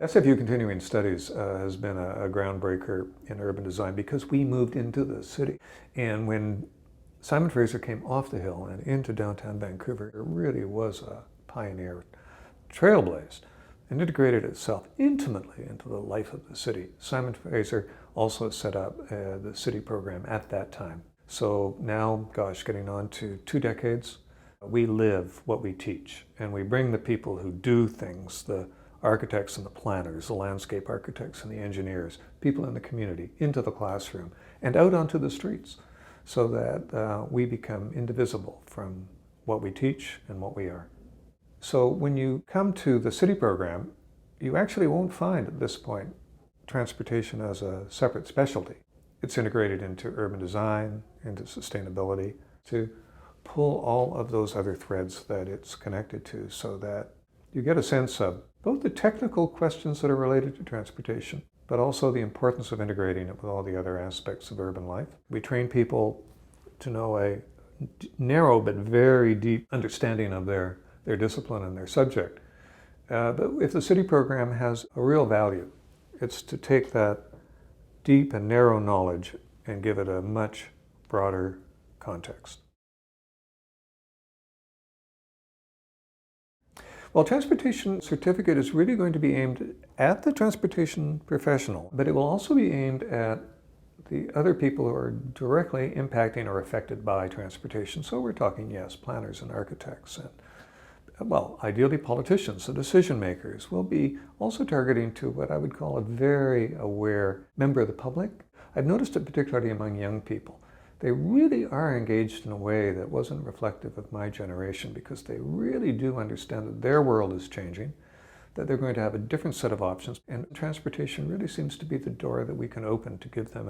SFU Continuing Studies has been a groundbreaker in urban design because we moved into the city. And when Simon Fraser came off the hill and into downtown Vancouver, it really was a pioneer, trailblazed, and integrated itself intimately into the life of the city. Simon Fraser also set up the city program at that time. So now, gosh, getting on to 2 decades, we live what we teach, and we bring the people who do things, the architects and the planners, the landscape architects and the engineers, people in the community, into the classroom and out onto the streets so that we become indivisible from what we teach and what we are. So when you come to the city program, you actually won't find at this point transportation as a separate specialty. It's integrated into urban design, into sustainability, to pull all of those other threads that it's connected to so that you get a sense of both the technical questions that are related to transportation, but also the importance of integrating it with all the other aspects of urban life. We train people to know a narrow but very deep understanding of their discipline and their subject. But if the city program has a real value, it's to take that deep and narrow knowledge and give it a much broader context. Well, Transportation Certificate is really going to be aimed at the transportation professional, but it will also be aimed at the other people who are directly impacting or affected by transportation. So we're talking, yes, planners and architects and, well, ideally politicians, the decision makers. We'll be also targeting to what I would call a very aware member of the public. I've noticed it particularly among young people. They really are engaged in a way that wasn't reflective of my generation because they really do understand that their world is changing, that they're going to have a different set of options, and transportation really seems to be the door that we can open to give them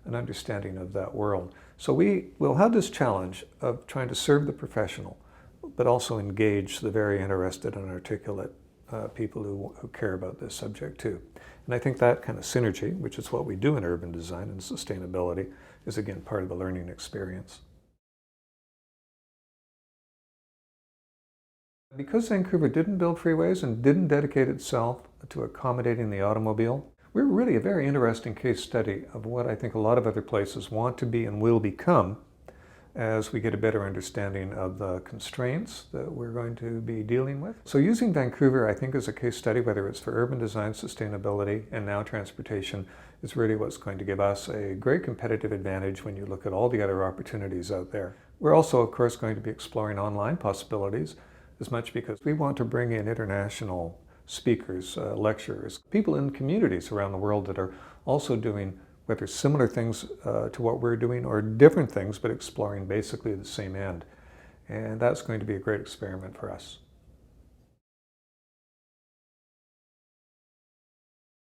an understanding of that world. So we will have this challenge of trying to serve the professional, but also engage the very interested and articulate people who care about this subject too. And I think that kind of synergy, which is what we do in urban design and sustainability, is again part of the learning experience. Because Vancouver didn't build freeways and didn't dedicate itself to accommodating the automobile, we're really a very interesting case study of what I think a lot of other places want to be and will become as we get a better understanding of the constraints that we're going to be dealing with. So using Vancouver, I think, as a case study, whether it's for urban design, sustainability, and now transportation, is really what's going to give us a great competitive advantage when you look at all the other opportunities out there. We're also, of course, going to be exploring online possibilities as much because we want to bring in international speakers, lecturers, people in communities around the world that are also doing whether similar things to what we're doing or different things, but exploring basically the same end. And that's going to be a great experiment for us.